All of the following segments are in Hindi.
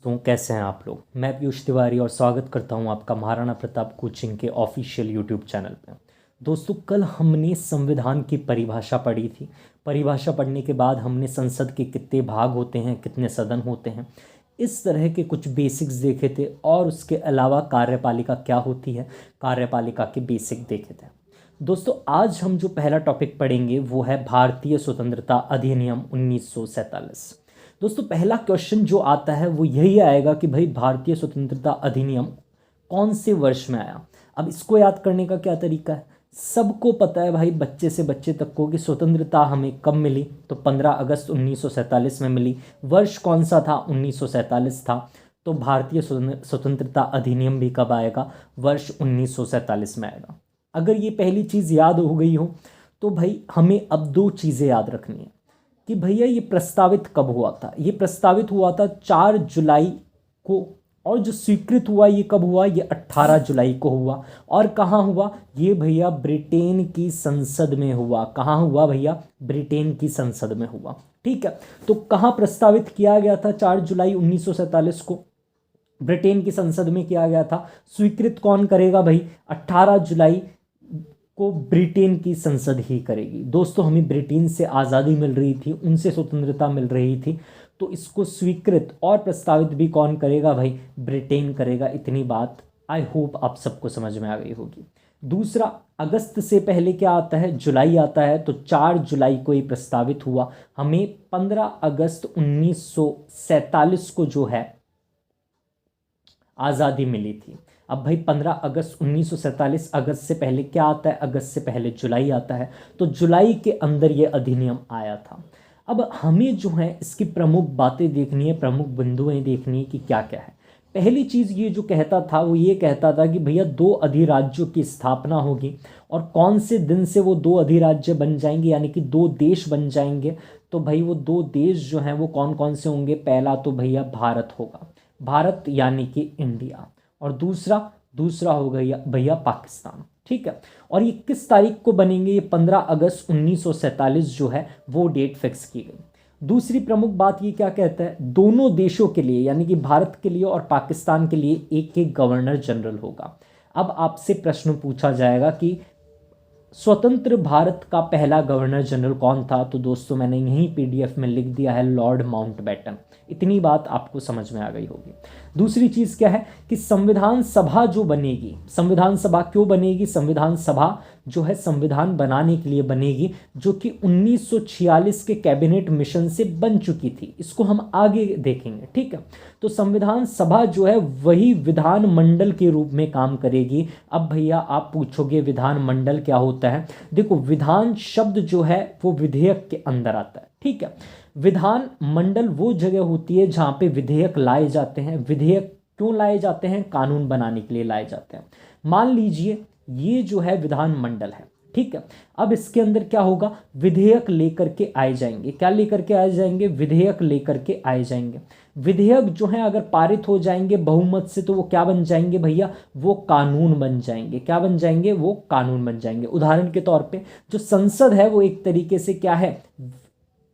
तो कैसे हैं आप लोग। मैं पीयूष तिवारी और स्वागत करता हूं आपका महाराणा प्रताप कोचिंग के ऑफिशियल यूट्यूब चैनल पे। दोस्तों, कल हमने संविधान की परिभाषा पढ़ी थी। परिभाषा पढ़ने के बाद हमने संसद के कितने भाग होते हैं, कितने सदन होते हैं, इस तरह के कुछ बेसिक्स देखे थे और उसके अलावा कार्यपालिका क्या होती है, कार्यपालिका के बेसिक देखे थे। दोस्तों, आज हम जो पहला टॉपिक पढ़ेंगे वो है भारतीय स्वतंत्रता अधिनियम 1947। दोस्तों, पहला क्वेश्चन जो आता है वो यही आएगा कि भाई भारतीय स्वतंत्रता अधिनियम कौन से वर्ष में आया। अब इसको याद करने का क्या तरीका है। सबको पता है भाई, बच्चे से बच्चे तक को, कि स्वतंत्रता हमें कब मिली, तो 15 अगस्त 1947 में मिली। वर्ष कौन सा था, 1947 था। तो भारतीय स्वतंत्रता अधिनियम भी कब आएगा, वर्ष 1947 में आएगा। अगर ये पहली चीज़ याद हो गई हो तो भाई हमें अब दो चीज़ें याद रखनी है कि भैया ये प्रस्तावित कब हुआ था। ये प्रस्तावित हुआ था 4 जुलाई को, और जो स्वीकृत हुआ ये कब हुआ, ये 18 जुलाई को हुआ। और कहाँ हुआ ये भैया, ब्रिटेन की संसद में हुआ। कहाँ हुआ भैया, ब्रिटेन की संसद में हुआ। ठीक है, तो कहाँ प्रस्तावित किया गया था, 4 जुलाई 1947 को ब्रिटेन की संसद में किया गया था। स्वीकृत कौन करेगा भाई, 18 जुलाई को ब्रिटेन की संसद ही करेगी। दोस्तों, हमें ब्रिटेन से आज़ादी मिल रही थी, उनसे स्वतंत्रता मिल रही थी, तो इसको स्वीकृत और प्रस्तावित भी कौन करेगा भाई, ब्रिटेन करेगा। इतनी बात आई होप आप सबको समझ में आ गई होगी। दूसरा, अगस्त से पहले क्या आता है, जुलाई आता है। तो 4 जुलाई को ये प्रस्तावित हुआ। हमें 15 अगस्त 1947 को जो है आज़ादी मिली थी। अब भाई 15 अगस्त 1947, अगस्त से पहले क्या आता है, अगस्त से पहले जुलाई आता है। तो जुलाई के अंदर ये अधिनियम आया था। अब हमें जो है इसकी प्रमुख बातें देखनी है, प्रमुख बिंदुएं देखनी है कि क्या क्या है। पहली चीज़ ये जो कहता था वो ये कहता था कि भैया 2 अधिराज्यों की स्थापना होगी। और कौन से दिन से वो 2 अधिराज्य बन जाएंगे, यानी कि 2 देश बन जाएंगे। तो भाई वो 2 देश जो हैं वो कौन कौन से होंगे। पहला तो भैया भारत होगा, भारत यानी कि इंडिया। और दूसरा दूसरा हो गया भैया पाकिस्तान। ठीक है, और ये किस तारीख को बनेंगे, ये 15 अगस्त 1947 जो है वो डेट फिक्स की गई। दूसरी प्रमुख बात ये क्या कहता है, दोनों देशों के लिए यानी कि भारत के लिए और पाकिस्तान के लिए एक एक गवर्नर जनरल होगा। अब आपसे प्रश्न पूछा जाएगा कि स्वतंत्र भारत का पहला गवर्नर जनरल कौन था। तो दोस्तों, मैंने यहीं पीडीएफ में लिख दिया है, लॉर्ड माउंटबेटन। इतनी बात आपको समझ में आ गई होगी। दूसरी चीज़ क्या है कि संविधान सभा जो बनेगी, संविधान सभा क्यों बनेगी, संविधान सभा जो है संविधान बनाने के लिए बनेगी, जो कि 1946 के कैबिनेट मिशन से बन चुकी थी। इसको हम आगे देखेंगे। ठीक है, तो संविधान सभा जो है वही विधान मंडल के रूप में काम करेगी। अब भैया आप पूछोगे विधान मंडल क्या होता है। देखो, विधान शब्द जो है वो विधेयक के अंदर आता है। ठीक है, विधान मंडल वो जगह होती है जहाँ पे विधेयक लाए जाते हैं। विधेयक क्यों लाए जाते हैं, कानून बनाने के लिए लाए जाते हैं। मान लीजिए ये जो है विधान मंडल है। ठीक है, अब इसके अंदर क्या होगा, विधेयक लेकर के आए जाएंगे। क्या लेकर के आए जाएंगे, विधेयक लेकर के आए जाएंगे। विधेयक जो है अगर पारित हो जाएंगे बहुमत से तो वो क्या बन जाएंगे भैया, वो कानून बन जाएंगे। क्या बन जाएंगे, वो कानून बन जाएंगे। उदाहरण के तौर पे जो संसद है वो एक तरीके से क्या है,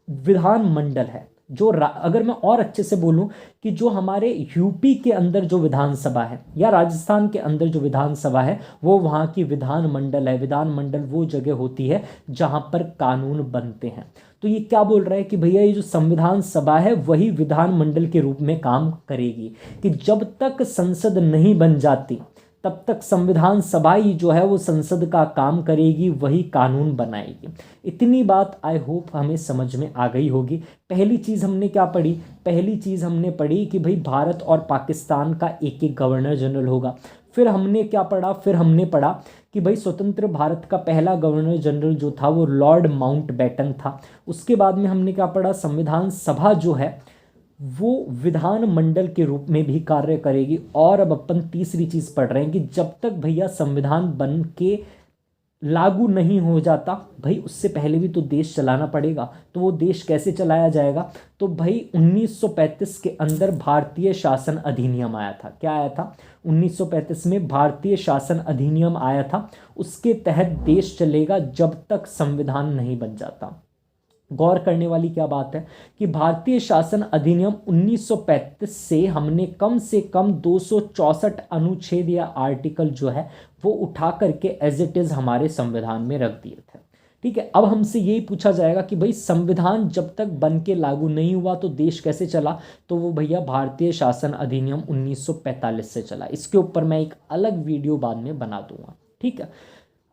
विधान मंडल है। जो अगर मैं और अच्छे से बोलूं कि जो हमारे यूपी के अंदर जो विधानसभा है या राजस्थान के अंदर जो विधानसभा है वो वहाँ की विधान मंडल है। विधान मंडल वो जगह होती है जहाँ पर कानून बनते हैं। तो ये क्या बोल रहा है कि भैया ये जो संविधान सभा है वही विधान मंडल के रूप में काम करेगी, कि जब तक संसद नहीं बन जाती तब तक संविधान सभा ही जो है वो संसद का काम करेगी, वही कानून बनाएगी। इतनी बात आई होप हमें समझ में आ गई होगी। पहली चीज़ हमने क्या पढ़ी, पहली चीज़ हमने पढ़ी कि भाई भारत और पाकिस्तान का एक एक गवर्नर जनरल होगा। फिर हमने क्या पढ़ा, फिर हमने पढ़ा कि भाई स्वतंत्र भारत का पहला गवर्नर जनरल जो था वो लॉर्ड माउंटबेटन था। उसके बाद में हमने क्या पढ़ा, संविधान सभा जो है वो विधान मंडल के रूप में भी कार्य करेगी। और अब अपन तीसरी चीज़ पढ़ रहे हैं कि जब तक भैया संविधान बन के लागू नहीं हो जाता, भाई उससे पहले भी तो देश चलाना पड़ेगा। तो वो देश कैसे चलाया जाएगा, तो भाई 1935 के अंदर भारतीय शासन अधिनियम आया था। क्या आया था, 1935 में भारतीय शासन अधिनियम आया था। उसके तहत देश चलेगा जब तक संविधान नहीं बन जाता। गौर करने वाली क्या बात है कि भारतीय शासन अधिनियम 1935 से हमने कम से कम 264 अनुच्छेद या आर्टिकल जो है वो उठा करके एज इट इज़ हमारे संविधान में रख दिए थे। ठीक है, अब हमसे यही पूछा जाएगा कि भाई संविधान जब तक बन के लागू नहीं हुआ तो देश कैसे चला, तो वो भैया भारतीय शासन अधिनियम 1945 से चला। इसके ऊपर मैं एक अलग वीडियो बाद में बना दूंगा। ठीक है,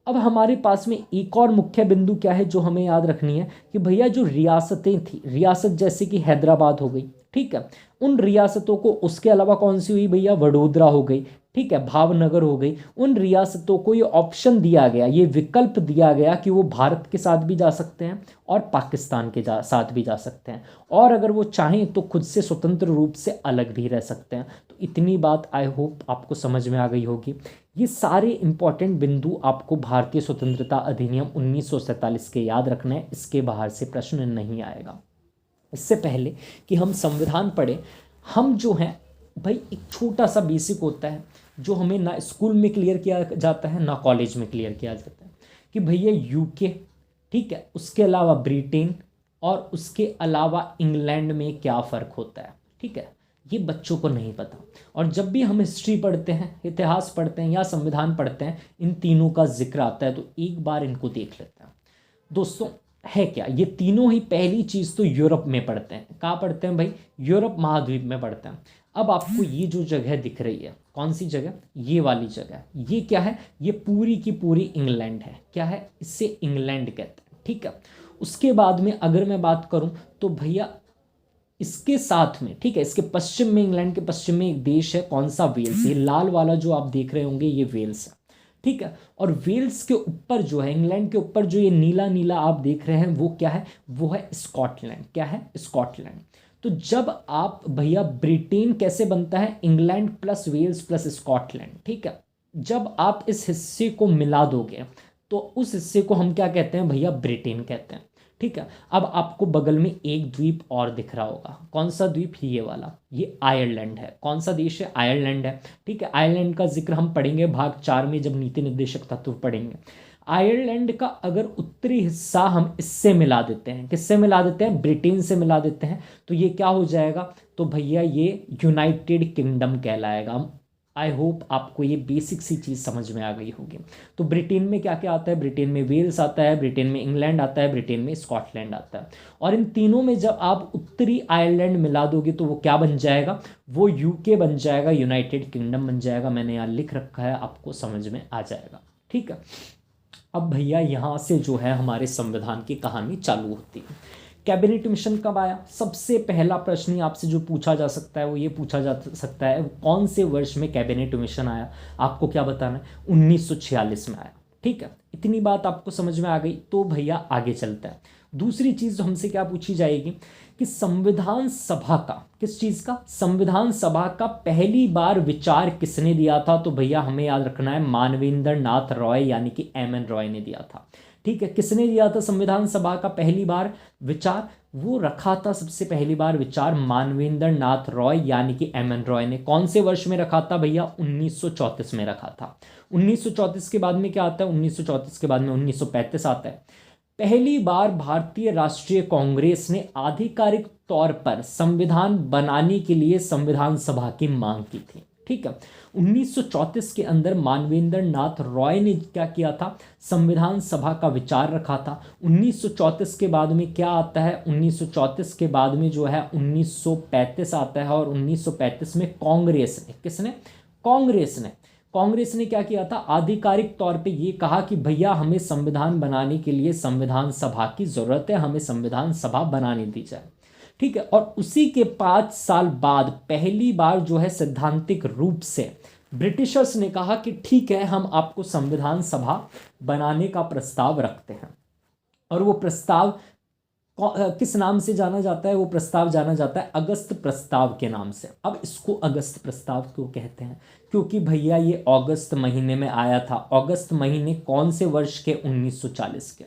अब हमारे पास में एक और मुख्य बिंदु क्या है जो हमें याद रखनी है कि भैया जो रियासतें थी, रियासत जैसे कि हैदराबाद हो गई, ठीक है, उन रियासतों को, उसके अलावा कौन सी हुई भैया, वडोदरा हो गई, ठीक है, भावनगर हो गई, उन रियासतों को ये ऑप्शन दिया गया, ये विकल्प दिया गया कि वो भारत के साथ भी जा सकते हैं और पाकिस्तान के साथ भी जा सकते हैं, और अगर वो चाहें तो खुद से स्वतंत्र रूप से अलग भी रह सकते हैं। तो इतनी बात आई होप आपको समझ में आ गई होगी। ये सारे इंपॉर्टेंट बिंदु आपको भारतीय स्वतंत्रता अधिनियम 1947 के याद रखना है, इसके बाहर से प्रश्न नहीं आएगा। इससे पहले कि हम संविधान पढ़ें, हम जो हैं भाई एक छोटा सा बेसिक होता है जो हमें ना स्कूल में क्लियर किया जाता है ना कॉलेज में क्लियर किया जाता है कि भैया यूके, ठीक है, उसके अलावा ब्रिटेन और उसके अलावा इंग्लैंड में क्या फ़र्क होता है। ठीक है, ये बच्चों को नहीं पता, और जब भी हम हिस्ट्री पढ़ते हैं, इतिहास पढ़ते हैं या संविधान पढ़ते हैं, इन तीनों का जिक्र आता है, तो एक बार इनको देख लेते हैं। दोस्तों है क्या ये तीनों ही, पहली चीज़ तो यूरोप में पढ़ते हैं। कहाँ पढ़ते हैं भाई, यूरोप महाद्वीप में पढ़ते हैं। अब आपको ये जो जगह दिख रही है, कौन सी जगह, ये वाली जगह, ये क्या है, ये पूरी की पूरी इंग्लैंड है। क्या है, इससे इंग्लैंड कहते हैं। ठीक है, उसके बाद में अगर मैं बात करूं तो भैया इसके साथ में, ठीक है, इसके पश्चिम में, इंग्लैंड के पश्चिम में एक देश है, कौन सा, वेल्स। ये लाल वाला जो आप देख रहे होंगे ये वेल्स है। ठीक है, और वेल्स के ऊपर जो है, इंग्लैंड के ऊपर जो ये नीला नीला आप देख रहे हैं वो क्या है, वो है स्कॉटलैंड। क्या है, स्कॉटलैंड। तो जब आप भैया, ब्रिटेन कैसे बनता है, England plus Wales plus Scotland. ठीक है, जब आप इस हिस्से को मिला दोगे तो उस हिस्से को हम क्या कहते हैं भैया, ब्रिटेन कहते हैं। ठीक है, अब आपको बगल में एक द्वीप और दिख रहा होगा, कौन सा द्वीप, ये वाला, ये आयरलैंड है। कौन सा देश है, आयरलैंड है। ठीक है, आयरलैंड का जिक्र हम पढ़ेंगे भाग 4 में, जब नीति निर्देशक तत्व पढ़ेंगे। आयरलैंड का अगर उत्तरी हिस्सा हम इससे मिला देते हैं, किससे मिला देते हैं, ब्रिटेन से मिला देते हैं, तो ये क्या हो जाएगा, तो भैया ये यूनाइटेड किंगडम कहलाएगा। आई होप आपको ये बेसिक सी चीज़ समझ में आ गई होगी। तो ब्रिटेन में क्या क्या आता है, ब्रिटेन में वेल्स आता है, ब्रिटेन में इंग्लैंड आता है, ब्रिटेन में स्कॉटलैंड आता है, और इन तीनों में जब आप उत्तरी आयरलैंड मिला दोगे तो वो क्या बन जाएगा, वो यूके बन जाएगा, यूनाइटेड किंगडम बन जाएगा। मैंने यहाँ लिख रखा है, आपको समझ में आ जाएगा। ठीक है, अब भैया यहाँ से जो है हमारे संविधान की कहानी चालू होती है। कैबिनेट मिशन कब आया, सबसे पहला प्रश्न आपसे जो पूछा जा सकता है वो ये पूछा जा सकता है, कौन से वर्ष में कैबिनेट मिशन आया। आपको क्या बताना है, 1946 में आया। ठीक है, इतनी बात आपको समझ में आ गई। तो भैया आगे चलता है। दूसरी चीज़ जो हमसे क्या पूछी जाएगी कि संविधान सभा का, किस चीज़ का, संविधान सभा का पहली बार विचार किसने दिया था, तो भैया हमें याद रखना है मानवेंद्र नाथ रॉय यानी कि एम.एन. रॉय ने दिया था। ठीक है, किसने दिया था संविधान सभा का पहली बार विचार, वो रखा था सबसे पहली बार विचार मानवेंद्र नाथ रॉय यानी कि एम.एन. रॉय ने। कौन से वर्ष में रखा था भैया, 1934 में रखा था। 1934 के बाद में क्या आता है, 1934 के बाद में 1935 आता है। पहली बार भारतीय राष्ट्रीय कांग्रेस ने आधिकारिक तौर पर संविधान बनाने के लिए संविधान सभा की मांग की थी। ठीक है, 1934 के अंदर मानवेंद्र नाथ रॉय ने क्या किया था, संविधान सभा का विचार रखा था। 1934 के बाद में क्या आता है, 1934 के बाद में जो है 1935 आता है, और 1935 में कांग्रेस ने, किसने, कांग्रेस ने क्या किया था, आधिकारिक तौर पे ये कहा कि भैया हमें संविधान बनाने के लिए संविधान सभा की ज़रूरत है, हमें संविधान सभा बनाने दी जाए। ठीक है, और उसी के 5 साल बाद पहली बार जो है सैद्धांतिक रूप से ब्रिटिशर्स ने कहा कि ठीक है, हम आपको संविधान सभा बनाने का प्रस्ताव रखते हैं। और वो प्रस्ताव किस नाम से जाना जाता है, वो प्रस्ताव जाना जाता है अगस्त प्रस्ताव के नाम से। अब इसको अगस्त प्रस्ताव क्यों कहते हैं, क्योंकि भैया ये अगस्त महीने में आया था। अगस्त महीने कौन से वर्ष के, 1940 के।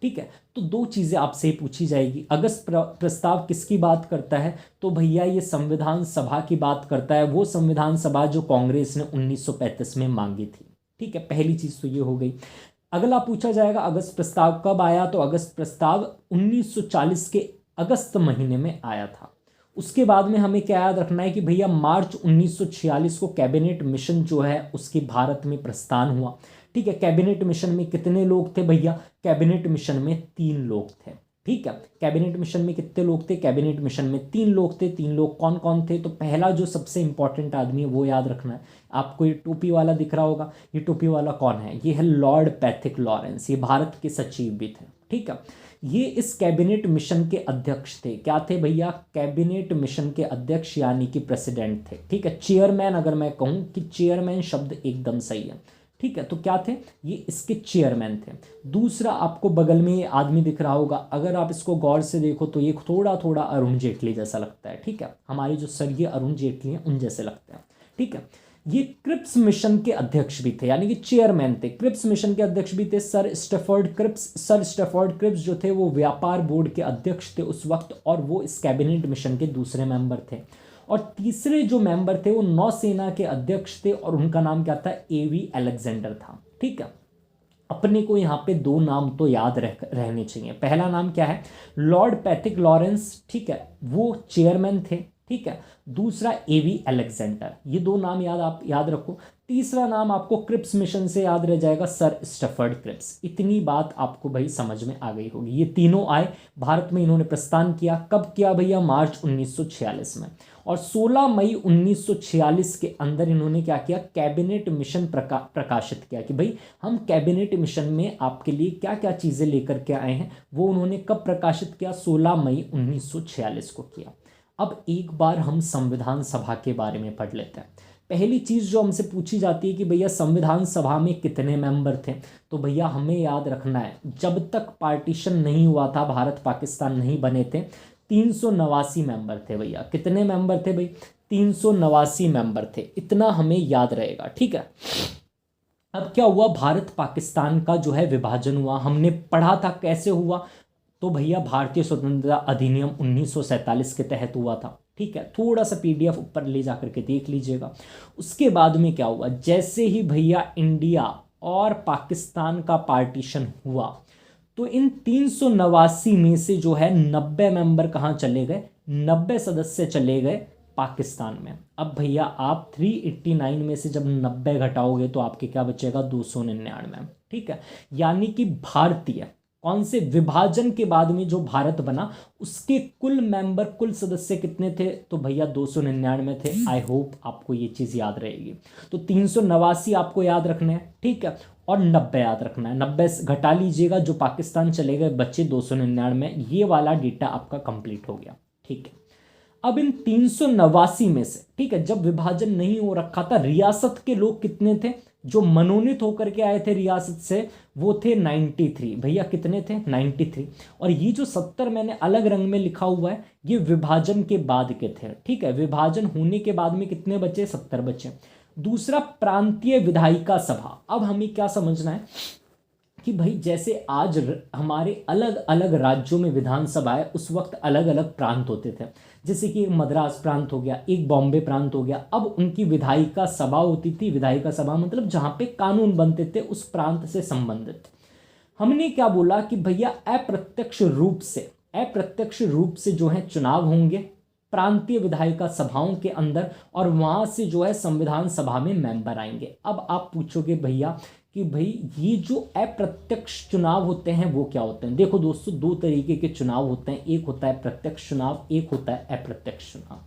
ठीक है, तो दो चीज़ें आपसे ही पूछी जाएगी। अगस्त प्रस्ताव किसकी बात करता है, तो भैया ये संविधान सभा की बात करता है, वो संविधान सभा जो कांग्रेस ने 1935 में मांगी थी। ठीक है, पहली चीज़ तो ये हो गई। अगला पूछा जाएगा अगस्त प्रस्ताव कब आया, तो अगस्त प्रस्ताव 1940 के अगस्त महीने में आया था। उसके बाद में हमें क्या याद रखना है कि भैया मार्च 1946 को कैबिनेट मिशन जो है उसकी भारत में प्रस्थान हुआ। ठीक है, कैबिनेट मिशन में कितने लोग थे भैया, कैबिनेट मिशन में 3 लोग थे। ठीक है, कैबिनेट मिशन में कितने लोग थे, कैबिनेट मिशन में 3 लोग थे। 3 लोग कौन कौन थे, तो पहला जो सबसे इंपॉर्टेंट आदमी है वो याद रखना है। आपको ये टोपी वाला दिख रहा होगा, ये टोपी वाला कौन है, ये है लॉर्ड पैथिक लॉरेंस, ये भारत के सचिव भी थे। ठीक है, ये इस कैबिनेट मिशन के अध्यक्ष थे। क्या थे भैया, कैबिनेट मिशन के अध्यक्ष यानी कि प्रेसिडेंट थे। ठीक है, चेयरमैन अगर मैं कहूँ कि चेयरमैन शब्द एकदम सही है। ठीक है, तो क्या थे, ये इसके चेयरमैन थे। दूसरा आपको बगल में ये आदमी दिख रहा होगा, अगर आप इसको गौर से देखो तो ये थोड़ा थोड़ा अरुण जेटली जैसा लगता है। ठीक है, हमारे जो स्वर्गीय अरुण जेटली हैं उन जैसे लगते हैं। ठीक है, ये क्रिप्स मिशन के अध्यक्ष भी थे, यानी कि चेयरमैन थे। क्रिप्स मिशन के अध्यक्ष भी थे sir Stafford Cripps. Sir Stafford Cripps जो थे वो व्यापार बोर्ड के अध्यक्ष थे उस वक्त, और वो इस कैबिनेट मिशन के दूसरे मेंबर थे। और तीसरे जो मेंबर थे वो नौसेना के अध्यक्ष थे, और उनका नाम क्या था, एवी अलेक्जेंडर था। ठीक है, अपने को यहाँ पे 2 नाम तो याद रहने चाहिए। पहला नाम क्या है, लॉर्ड पैथिक लॉरेंस। ठीक है, वो चेयरमैन थे। ठीक है, दूसरा एवी अलेक्जेंडर, ये 2 नाम आप याद रखो। तीसरा नाम आपको क्रिप्स मिशन से याद रह जाएगा, सर स्टैफोर्ड क्रिप्स। इतनी बात आपको भाई समझ में आ गई होगी। ये तीनों आए भारत में, इन्होंने प्रस्थान किया। कब किया भैया, मार्च 1946 में। और 16 मई 1946 के अंदर इन्होंने क्या किया, कैबिनेट मिशन प्रकाशित किया कि भाई हम कैबिनेट मिशन में आपके लिए क्या क्या चीज़ें लेकर के आए हैं। वो उन्होंने कब प्रकाशित किया, 16 मई 1946 को किया। अब एक बार हम संविधान सभा के बारे में पढ़ लेते हैं। पहली चीज़ जो हमसे पूछी जाती है कि भैया संविधान सभा में कितने मेंबर थे, तो भैया हमें याद रखना है जब तक पार्टीशन नहीं हुआ था, भारत पाकिस्तान नहीं बने थे, 389 मेंबर थे भैया। कितने मेंबर थे भाई, 389 मेंबर थे, इतना हमें याद रहेगा। ठीक है, अब क्या हुआ, भारत पाकिस्तान का जो है विभाजन हुआ। हमने पढ़ा था कैसे हुआ, तो भैया भारतीय स्वतंत्रता अधिनियम 1947 के तहत हुआ था। ठीक है, थोड़ा सा पीडीएफ ऊपर ले जा करके देख लीजिएगा। उसके बाद में क्या हुआ, जैसे ही भैया इंडिया और पाकिस्तान का पार्टीशन हुआ, तो इन 389 में से जो है 90 मेंबर कहाँ चले गए, 90 सदस्य चले गए पाकिस्तान में। अब भैया आप 389 में से जब 90 घटाओगे तो आपके क्या बचेगा, 299। ठीक है, यानी कि भारतीय कौन से विभाजन के बाद में जो भारत बना उसके कुल मेंबर, कुल सदस्य कितने थे, तो भैया 299 थे। आई होप आपको ये चीज़ याद रहेगी। तो 389 आपको याद रखना है। ठीक है, और 90 याद रखना है। 90 घटा लीजिएगा, जो पाकिस्तान चले गए बच्चे 299। ये वाला डेटा आपका कंप्लीट हो गया। ठीक है, अब इन 389 में से, ठीक है, जब विभाजन नहीं हो रखा था, रियासत के लोग कितने थे, जो मनोनीत होकर के आए थे रियासत से, वो थे 93। भैया कितने थे, 93। और ये जो 70 मैंने अलग रंग में लिखा हुआ है, ये विभाजन के बाद के थे। ठीक है, विभाजन होने के बाद में कितने बचे, 70 बचे। दूसरा, प्रांतीय विधायिका सभा। अब हमें क्या समझना है कि भाई जैसे आज हमारे अलग अलग राज्यों में विधानसभा है, उस वक्त अलग अलग प्रांत होते थे। जैसे कि एक मद्रास प्रांत हो गया, एक बॉम्बे प्रांत हो गया। अब उनकी विधायिका सभा होती थी। विधायिका सभा मतलब जहाँ पे कानून बनते थे उस प्रांत से संबंधित। हमने क्या बोला कि भैया अप्रत्यक्ष रूप से जो है चुनाव होंगे प्रांतीय विधायिका सभाओं के अंदर, और वहाँ से जो है संविधान सभा में मेंबर आएंगे। अब आप पूछोगे भैया कि भाई ये जो अप्रत्यक्ष चुनाव होते हैं वो क्या होते हैं। देखो दोस्तों, 2 तरीके के चुनाव होते हैं, एक होता है प्रत्यक्ष चुनाव, एक होता है अप्रत्यक्ष चुनाव।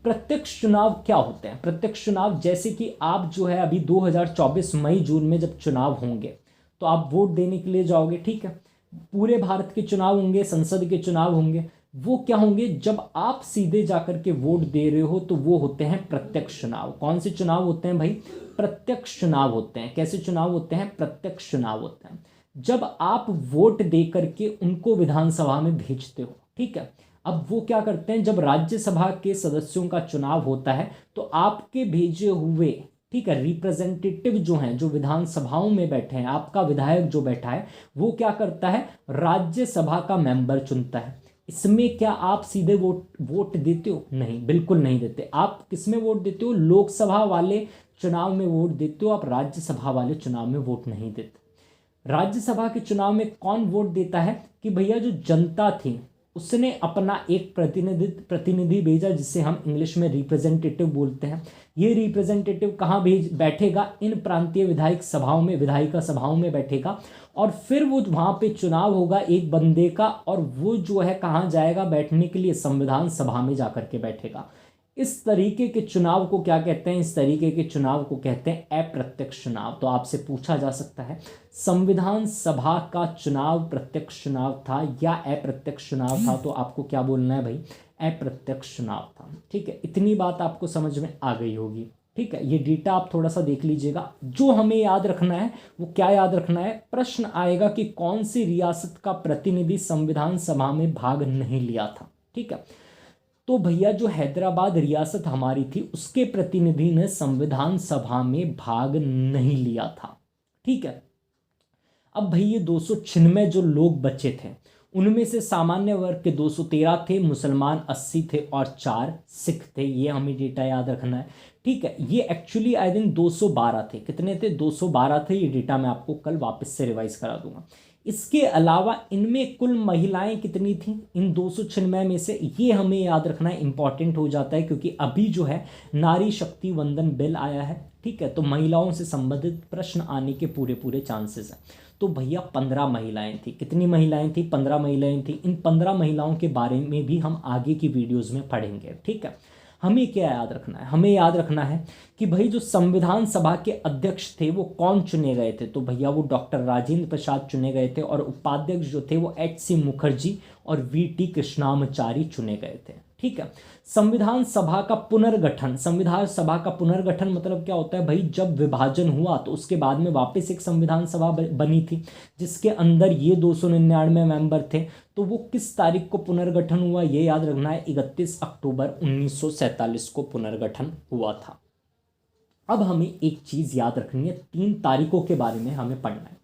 प्रत्यक्ष चुनाव क्या होते हैं, प्रत्यक्ष चुनाव जैसे कि आप जो है अभी 2024 मई जून में जब चुनाव होंगे तो आप वोट देने के लिए जाओगे। ठीक है, पूरे भारत के चुनाव होंगे, संसद के चुनाव होंगे। वो क्या होंगे, जब आप सीधे जाकर के वोट दे रहे हो तो वो होते हैं प्रत्यक्ष चुनाव। कौन से चुनाव होते हैं भाई, प्रत्यक्ष चुनाव होते हैं। कैसे चुनाव होते हैं, प्रत्यक्ष चुनाव होते हैं। जब आप वोट दे करके उनको विधानसभा में भेजते हो। ठीक है, अब वो क्या करते हैं, जब राज्यसभा के सदस्यों का चुनाव होता है तो आपके भेजे हुए, ठीक है, रिप्रेजेंटेटिव जो हैं, जो विधानसभाओं में बैठे हैं, आपका विधायक जो बैठा है वो क्या करता है, राज्यसभा का मेंबर चुनता है। इसमें क्या आप सीधे वोट देते हो, नहीं, बिल्कुल नहीं देते। आप किसमें वोट देते हो, लोकसभा वाले चुनाव में वोट देते हो, आप राज्यसभा वाले चुनाव में वोट नहीं देते। राज्यसभा के चुनाव में कौन वोट देता है कि भैया जो जनता थी उसने अपना एक प्रतिनिधि भेजा, जिसे हम इंग्लिश में रिप्रेजेंटेटिव बोलते हैं। ये रिप्रेजेंटेटिव कहाँ बैठेगा? इन प्रांतीय विधायक सभाओं में, विधायिका सभाओं में बैठेगा, और फिर वो वहाँ पे चुनाव होगा एक बंदे का, और वो जो है कहाँ जाएगा बैठने के लिए? संविधान सभा में जाकर के बैठेगा। इस तरीके के चुनाव को क्या कहते हैं? इस तरीके के चुनाव को कहते हैं अप्रत्यक्ष चुनाव। तो आपसे पूछा जा सकता है संविधान सभा का चुनाव प्रत्यक्ष चुनाव था या अप्रत्यक्ष चुनाव था? तो आपको क्या बोलना है भाई? अप्रत्यक्ष चुनाव था। ठीक है, इतनी बात आपको समझ में आ गई होगी। ठीक है, ये डेटा आप थोड़ा सा देख लीजिएगा। जो हमें याद रखना है वो क्या याद रखना है? प्रश्न आएगा कि कौन सी रियासत का प्रतिनिधि संविधान सभा में भाग नहीं लिया था। ठीक है, तो भैया जो हैदराबाद रियासत हमारी थी उसके प्रतिनिधि ने संविधान सभा में भाग नहीं लिया था। ठीक है, अब भाई ये 296 जो लोग बचे थे उनमें से सामान्य वर्ग के 213 थे, मुसलमान 80 थे और 4 सिख थे। ये हमें डेटा याद रखना है। ठीक है, ये एक्चुअली आई थिंक 212 थे। कितने थे? 212 थे। ये डेटा मैं आपको कल वापस से रिवाइज करा दूंगा। इसके अलावा इनमें कुल महिलाएं कितनी थी इन 296 में से? ये हमें याद रखना इंपॉर्टेंट हो जाता है, क्योंकि अभी जो है नारी शक्ति वंदन बिल आया है। ठीक है, तो महिलाओं से संबंधित प्रश्न आने के पूरे पूरे चांसेस हैं। तो भैया 15 महिलाएं थी। कितनी महिलाएं थी? 15 महिलाएं थी। इन 15 महिलाओं के बारे में भी हम आगे की वीडियोज़ में पढ़ेंगे। ठीक है, हमें क्या याद रखना है? हमें याद रखना है कि भाई जो संविधान सभा के अध्यक्ष थे वो कौन चुने गए थे? तो भैया वो डॉक्टर राजेंद्र प्रसाद चुने गए थे, और उपाध्यक्ष जो थे वो एच.सी. मुखर्जी और वी.टी. कृष्णामाचारी चुने गए थे। ठीक है, संविधान सभा का पुनर्गठन, संविधान सभा का पुनर्गठन मतलब क्या होता है भाई? जब विभाजन हुआ तो उसके बाद में वापस एक संविधान सभा बनी थी जिसके अंदर ये 299 मेंबर थे। तो वो किस तारीख को पुनर्गठन हुआ ये याद रखना है, 31 अक्टूबर 1947 को पुनर्गठन हुआ था। अब हमें एक चीज़ याद रखनी है, 3 तारीखों के बारे में हमें पढ़ना है।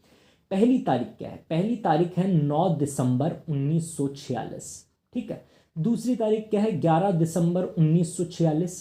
पहली तारीख क्या है? पहली तारीख है 9 दिसंबर 1946। ठीक है, दूसरी तारीख क्या है? 11 दिसंबर 1946।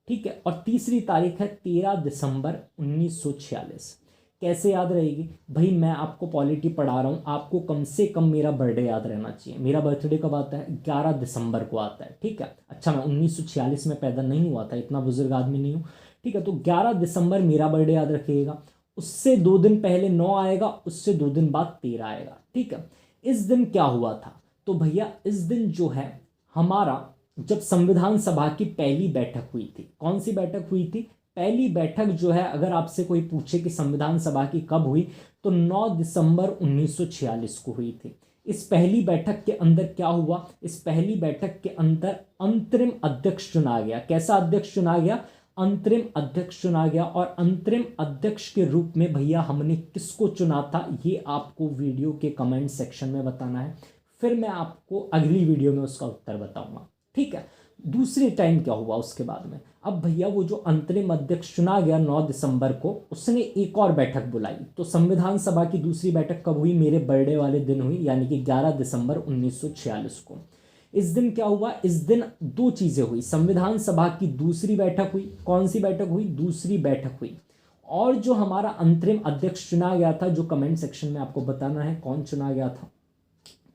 ठीक है, और तीसरी तारीख है 13 दिसंबर 1946। कैसे याद रहेगी भाई? मैं आपको पॉलिटी पढ़ा रहा हूँ, आपको कम से कम मेरा बर्थडे याद रहना चाहिए। मेरा बर्थडे कब आता है? 11 दिसंबर को आता है। ठीक है, अच्छा मैं 1946 में पैदा नहीं हुआ था, इतना बुजुर्ग आदमी नहीं हूँ। ठीक है, तो 11 दिसंबर मेरा बर्थडे याद रखिएगा। उससे 2 दिन पहले 9 आएगा, उससे 2 दिन बाद 13 आएगा। ठीक है, इस दिन क्या हुआ था? तो भैया इस दिन जो है हमारा, जब संविधान सभा की पहली बैठक हुई थी। कौन सी बैठक हुई थी? पहली बैठक जो है, अगर आपसे कोई पूछे कि संविधान सभा की कब हुई, तो 9 दिसंबर 1946 को हुई थी। इस पहली बैठक के अंदर क्या हुआ? इस पहली बैठक के अंदर अंतरिम अध्यक्ष चुना गया। कैसा अध्यक्ष चुना गया? अंतरिम अध्यक्ष चुना गया। और अंतरिम अध्यक्ष के रूप में भैया हमने किसको चुना था? ये आपको वीडियो के कमेंट सेक्शन में बताना है, फिर मैं आपको अगली वीडियो में उसका उत्तर बताऊंगा। ठीक है, दूसरे टाइम क्या हुआ उसके बाद में? अब भैया वो जो अंतरिम अध्यक्ष चुना गया 9 दिसंबर को, उसने एक और बैठक बुलाई। तो संविधान सभा की दूसरी बैठक कब हुई? मेरे बर्थडे वाले दिन हुई, यानी कि 11 दिसंबर 1946 को। इस दिन क्या हुआ? इस दिन 2 चीज़ें हुई। संविधान सभा की दूसरी बैठक हुई। कौन सी बैठक हुई? दूसरी बैठक हुई। और जो हमारा अंतरिम अध्यक्ष चुना गया था, जो कमेंट सेक्शन में आपको बताना है कौन चुना गया था।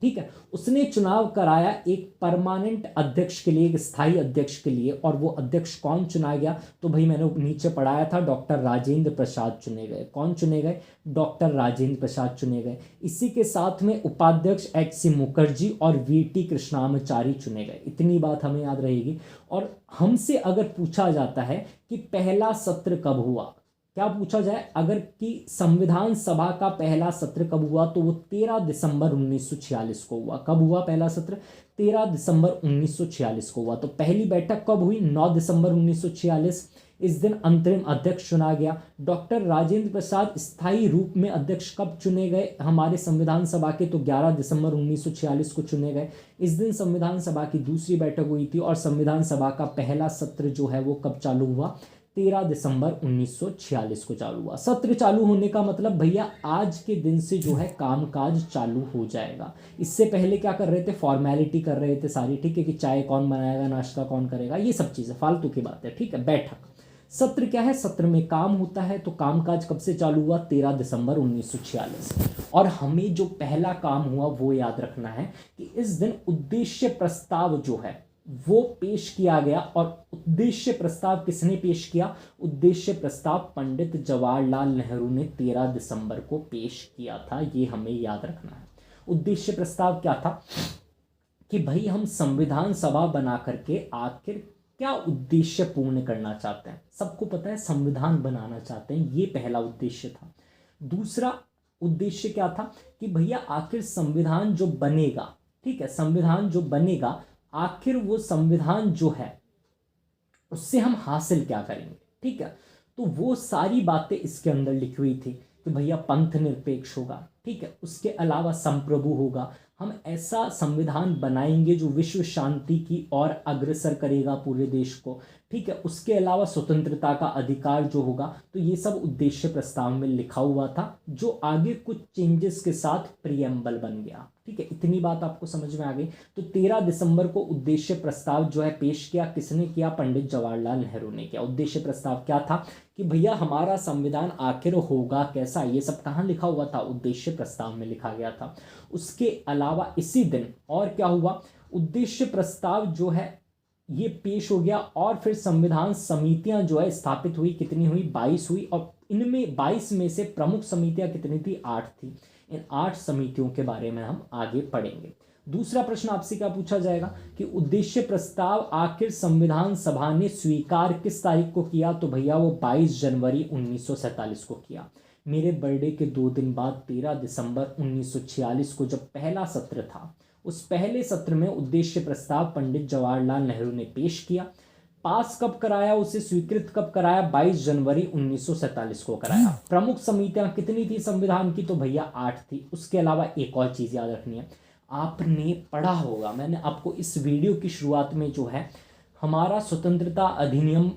ठीक है, उसने चुनाव कराया एक परमानेंट अध्यक्ष के लिए, एक स्थायी अध्यक्ष के लिए। और वो अध्यक्ष कौन चुना गया? तो भाई मैंने नीचे पढ़ाया था, डॉक्टर राजेंद्र प्रसाद चुने गए। कौन चुने गए? डॉक्टर राजेंद्र प्रसाद चुने गए। इसी के साथ में उपाध्यक्ष एच.सी. मुखर्जी और वी.टी. कृष्णामाचारी चुने गए। इतनी बात हमें याद रहेगी। और हमसे अगर पूछा जाता है कि पहला सत्र कब हुआ, क्या पूछा जाए अगर कि संविधान सभा का पहला सत्र कब हुआ, तो वो 13 दिसंबर 1946 को हुआ। कब हुआ पहला सत्र? 13 दिसंबर 1946 को हुआ। तो पहली बैठक कब हुई? 9 दिसंबर 1946। इस दिन अंतरिम अध्यक्ष चुना गया। डॉक्टर राजेंद्र प्रसाद स्थायी रूप में अध्यक्ष कब चुने गए हमारे संविधान सभा के? तो 11 दिसंबर 1946 को चुने गए। इस दिन संविधान सभा की दूसरी बैठक हुई थी। और संविधान सभा का पहला सत्र जो है वो कब चालू हुआ? 13 दिसंबर 1946 को चालू हुआ। सत्र चालू होने का मतलब भैया आज के दिन से जो है कामकाज चालू हो जाएगा। इससे पहले क्या कर रहे थे? फॉर्मेलिटी कर रहे थे सारी। ठीक है, कि चाय कौन बनाएगा, नाश्ता कौन करेगा, ये सब चीज़ें फालतू की बात है। ठीक है, बैठक, सत्र क्या है, सत्र में काम होता है। तो कामकाज कब से चालू हुआ, 13 दिसंबर 1946। और हमें जो पहला काम हुआ वो याद रखना है कि इस दिन उद्देश्य प्रस्ताव जो है वो पेश किया गया। और उद्देश्य प्रस्ताव किसने पेश किया, उद्देश्य प्रस्ताव पंडित जवाहरलाल नेहरू ने 13 दिसंबर को पेश किया था। ये हमें याद रखना है। उद्देश्य प्रस्ताव क्या था कि भाई हम संविधान सभा बना करके आखिर क्या उद्देश्य पूर्ण करना चाहते हैं। सबको पता है संविधान बनाना चाहते हैं, ये पहला उद्देश्य था। दूसरा उद्देश्य क्या था कि भैया आखिर संविधान जो बनेगा, ठीक है, संविधान जो बनेगा आखिर वो संविधान जो है उससे हम हासिल क्या करेंगे, ठीक है। तो वो सारी बातें इसके अंदर लिखी हुई थी कि भैया पंथ निरपेक्ष होगा, ठीक है, उसके अलावा संप्रभु होगा। हम ऐसा संविधान बनाएंगे जो विश्व शांति की ओर अग्रसर करेगा पूरे देश को, ठीक है। उसके अलावा स्वतंत्रता का अधिकार जो होगा। तो ये सब उद्देश्य प्रस्ताव में लिखा हुआ था, जो आगे कुछ चेंजेस के साथ प्रियम्बल बन गया, ठीक है। इतनी बात आपको समझ में आ गई। तो 13 दिसंबर को उद्देश्य प्रस्ताव जो है पेश किया, किसने किया, पंडित जवाहरलाल नेहरू ने किया। उद्देश्य प्रस्ताव क्या था कि भैया हमारा संविधान आखिर होगा कैसा, ये सब कहाँ लिखा हुआ था, उद्देश्य प्रस्ताव में लिखा गया था। उसके अलावा इसी दिन और क्या हुआ, उद्देश्य प्रस्ताव जो है ये पेश हो गया और फिर संविधान समितियां जो है स्थापित हुई। कितनी हुई, 22 हुई। और इनमें 22 में से प्रमुख समितियां कितनी थी, 8 थी। इन 8 समितियों के बारे में हम आगे पढ़ेंगे। दूसरा प्रश्न आपसे क्या पूछा जाएगा कि उद्देश्य प्रस्ताव आखिर संविधान सभा ने स्वीकार किस तारीख को किया, तो भैया वो 22 जनवरी 1947 को किया। मेरे बर्थडे के 2 दिन बाद 13 दिसंबर 1946 को जब पहला सत्र था, उस पहले सत्र में उद्देश्य प्रस्ताव पंडित जवाहरलाल नेहरू ने पेश किया। पास कब कराया, उसे स्वीकृत कब कराया, 22 जनवरी 1947 को कराया। प्रमुख समितियां कितनी थी संविधान की, तो भैया 8 थी। उसके अलावा एक और चीज याद रखनी है, आपने पढ़ा होगा, मैंने आपको इस वीडियो की शुरुआत में जो है हमारा स्वतंत्रता अधिनियम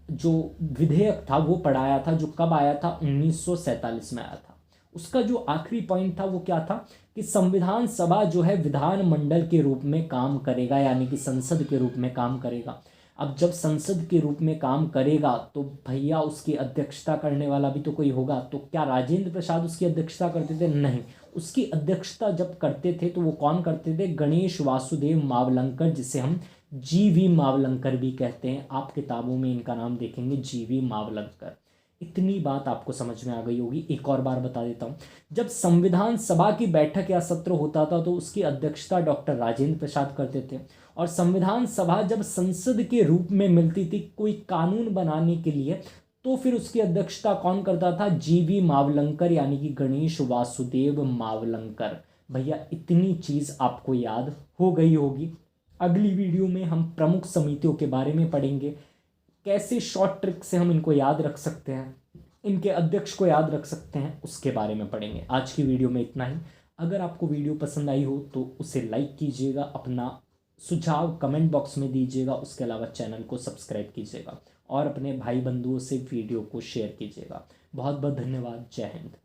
जो विधेयक था वो पढ़ाया था, जो कब आया था, 1947 में आया था। उसका जो आखिरी पॉइंट था वो क्या था कि संविधान सभा जो है विधानमंडल के रूप में काम करेगा, यानी कि संसद के रूप में काम करेगा। अब जब संसद के रूप में काम करेगा तो भैया उसकी अध्यक्षता करने वाला भी तो कोई होगा। तो क्या राजेंद्र प्रसाद उसकी अध्यक्षता करते थे, नहीं। उसकी अध्यक्षता जब करते थे तो वो कौन करते थे, गणेश वासुदेव मावलंकर, जिसे हम GV मावलंकर भी कहते हैं। आप किताबों में इनका नाम देखेंगे, GV मावलंकर। इतनी बात आपको समझ में आ गई होगी। एक और बार बता देता हूँ, जब संविधान सभा की बैठक या सत्र होता था तो उसकी अध्यक्षता डॉक्टर राजेंद्र प्रसाद करते थे। और संविधान सभा जब संसद के रूप में मिलती थी कोई कानून बनाने के लिए, तो फिर उसकी अध्यक्षता कौन करता था, GV मावलंकर, यानी कि गणेश वासुदेव मावलंकर। भैया इतनी चीज आपको याद हो गई होगी। अगली वीडियो में हम प्रमुख समितियों के बारे में पढ़ेंगे, कैसे शॉर्ट ट्रिक से हम इनको याद रख सकते हैं, इनके अध्यक्ष को याद रख सकते हैं, उसके बारे में पढ़ेंगे। आज की वीडियो में इतना ही। अगर आपको वीडियो पसंद आई हो तो उसे लाइक कीजिएगा, अपना सुझाव कमेंट बॉक्स में दीजिएगा। उसके अलावा चैनल को सब्सक्राइब कीजिएगा और अपने भाई बंधुओं से वीडियो को शेयर कीजिएगा। बहुत बहुत धन्यवाद। जय हिंद।